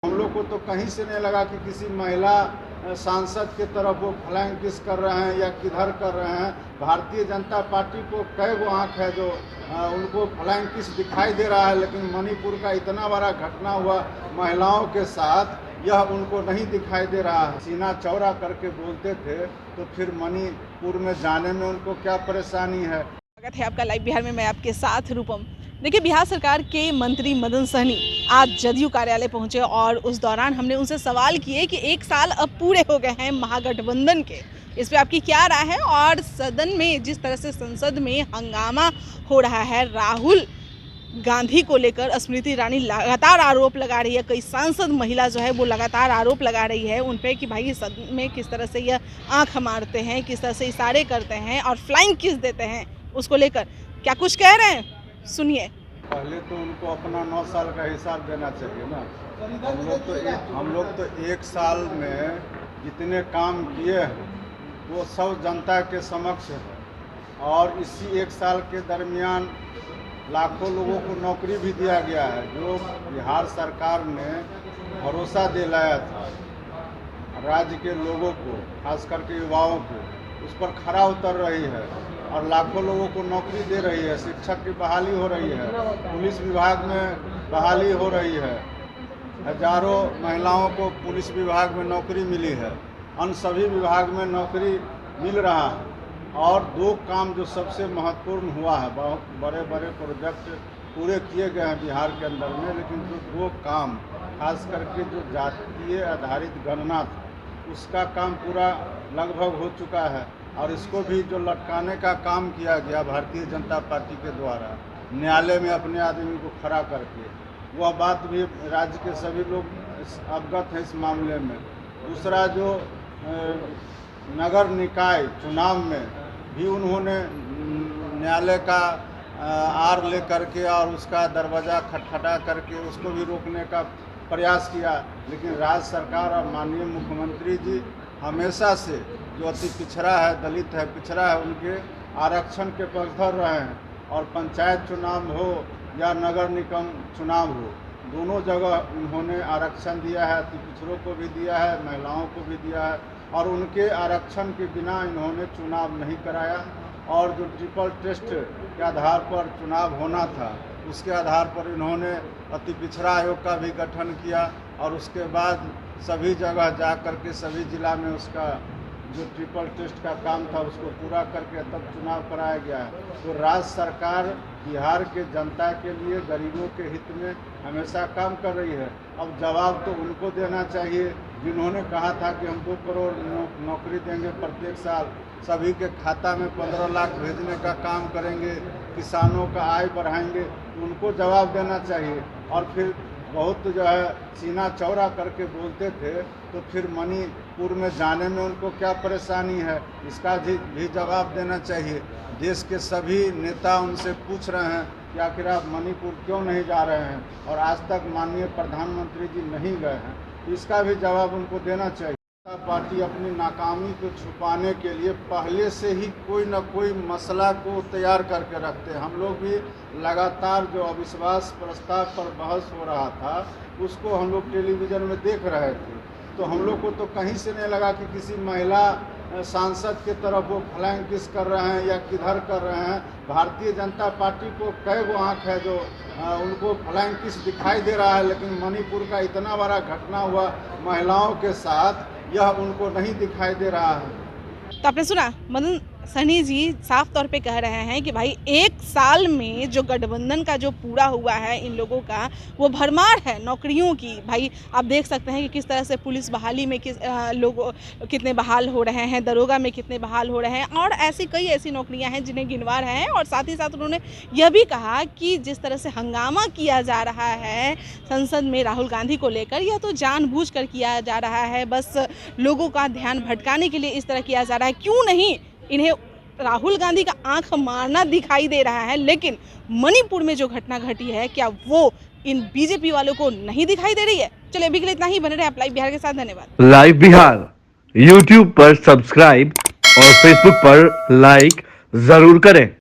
हम लोग को तो कहीं से नहीं लगा कि किसी महिला सांसद के तरफ वो फ्लैंक किस कर रहे हैं या किधर कर रहे हैं। भारतीय जनता पार्टी को कई गो आँख है जो उनको फ्लैंक किस दिखाई दे रहा है, लेकिन मणिपुर का इतना बड़ा घटना हुआ महिलाओं के साथ, यह उनको नहीं दिखाई दे रहा है। सीना चौड़ा करके बोलते थे तो फिर मणिपुर में जाने में उनको क्या परेशानी है। स्वागत है आपका लाइव बिहार में, मैं आपके साथ रूपम। देखिए, बिहार सरकार के मंत्री मदन सहनी आज जदयू कार्यालय पहुंचे और उस दौरान हमने उनसे सवाल किए कि एक साल अब पूरे हो गए हैं महागठबंधन के, इस पे आपकी क्या राय है। और सदन में जिस तरह से संसद में हंगामा हो रहा है, राहुल गांधी को लेकर स्मृति ईरानी लगातार आरोप लगा रही है, कई सांसद महिला जो है वो लगातार आरोप लगा रही है उन पे कि भाई सदन में किस तरह से यह आंख मारते हैं, किस तरह से इशारे करते हैं और फ्लाइंग किस देते हैं, उसको लेकर क्या कुछ कह रहे हैं, सुनिए। पहले तो उनको अपना 9 साल का हिसाब देना चाहिए ना। हम लोग तो एक साल में जितने काम किए हैं वो सब जनता के समक्ष है, और इसी एक साल के दरमियान लाखों लोगों को नौकरी भी दिया गया है, जो बिहार सरकार ने भरोसा दिलाया था राज्य के लोगों को, खास करके युवाओं को, उस पर खरा उतर रही है और लाखों लोगों को नौकरी दे रही है। शिक्षक की बहाली हो रही है, पुलिस विभाग में बहाली हो रही है, हजारों महिलाओं को पुलिस विभाग में नौकरी मिली है, अन्य सभी विभाग में नौकरी मिल रहा है। और 2 काम जो सबसे महत्वपूर्ण हुआ है, बहुत बड़े बड़े प्रोजेक्ट पूरे किए गए हैं बिहार के अंदर में, लेकिन जो 2 काम खास करके जो जातीय आधारित गणना था उसका काम पूरा लगभग हो चुका है, और इसको भी जो लटकाने का काम किया गया भारतीय जनता पार्टी के द्वारा न्यायालय में अपने आदमी को खड़ा करके, वह बात भी राज्य के सभी लोग अवगत हैं इस मामले में। दूसरा, जो नगर निकाय चुनाव में भी उन्होंने न्यायालय का आड़ ले करके और उसका दरवाज़ा खटखटा करके उसको भी रोकने का प्रयास किया, लेकिन राज्य सरकार और माननीय मुख्यमंत्री जी हमेशा से जो अति पिछड़ा है, दलित है, पिछड़ा है, उनके आरक्षण के पक्षधर रहे हैं। और पंचायत चुनाव हो या नगर निगम चुनाव हो, दोनों जगह उन्होंने आरक्षण दिया है, अति पिछड़ों को भी दिया है, महिलाओं को भी दिया है, और उनके आरक्षण के बिना इन्होंने चुनाव नहीं कराया। और जो ट्रिपल टेस्ट के आधार पर चुनाव होना था, उसके आधार पर इन्होंने अति पिछड़ा आयोग का भी गठन किया, और उसके बाद सभी जगह जा कर के सभी जिला में उसका जो ट्रिपल टेस्ट का काम था उसको पूरा करके तब चुनाव कराया गया है। तो राज्य सरकार बिहार के जनता के लिए, गरीबों के हित में हमेशा काम कर रही है। अब जवाब तो उनको देना चाहिए जिन्होंने कहा था कि हम 2 करोड़ नौकरी देंगे प्रत्येक साल, सभी के खाता में 15 लाख भेजने का काम करेंगे, किसानों का आय बढ़ाएंगे, तो उनको जवाब देना चाहिए। और फिर बहुत जो है सीना चौड़ा करके बोलते थे तो फिर मणिपुर में जाने में उनको क्या परेशानी है, इसका भी जवाब देना चाहिए। देश के सभी नेता उनसे पूछ रहे हैं कि आखिर आप मणिपुर क्यों नहीं जा रहे हैं, और आज तक माननीय प्रधानमंत्री जी नहीं गए हैं, तो इसका भी जवाब उनको देना चाहिए। पार्टी अपनी नाकामी को छुपाने के लिए पहले से ही कोई न कोई मसला को तैयार करके रखते हैं। हम लोग भी लगातार जो अविश्वास प्रस्ताव पर बहस हो रहा था उसको हम लोग टेलीविज़न में देख रहे थे, तो हम लोग को तो कहीं से नहीं लगा कि किसी महिला सांसद के तरफ वो फ्लैंक किस कर रहे हैं या किधर कर रहे हैं। भारतीय जनता पार्टी को कई गो आँख है जो उनको फ्लैंक किस दिखाई दे रहा है, लेकिन मणिपुर का इतना बड़ा घटना हुआ महिलाओं के साथ, यह उनको नहीं दिखाई दे रहा है। तो आपने सुना, मदन सहनी जी साफ तौर पे कह रहे हैं कि भाई एक साल में जो गठबंधन का जो पूरा हुआ है इन लोगों का, वो भरमार है नौकरियों की। भाई आप देख सकते हैं कि किस तरह से पुलिस बहाली में लोग कितने बहाल हो रहे हैं, दरोगा में कितने बहाल हो रहे हैं, और ऐसी कई ऐसी नौकरियां हैं जिन्हें गिनवा रहे हैं। और साथ ही साथ उन्होंने यह भी कहा कि जिस तरह से हंगामा किया जा रहा है संसद में राहुल गांधी को लेकर, यह तो जानबूझकर किया जा रहा है, बस लोगों का ध्यान भटकाने के लिए इस तरह किया जा रहा है। क्यों नहीं इन्हें राहुल गांधी का आंख मारना दिखाई दे रहा है, लेकिन मणिपुर में जो घटना घटी है क्या वो इन बीजेपी वालों को नहीं दिखाई दे रही है। चलिए अभी के लिए इतना ही, बने रहे आप लाइव बिहार के साथ। धन्यवाद। लाइव बिहार यूट्यूब पर सब्सक्राइब और फेसबुक पर लाइक जरूर करें।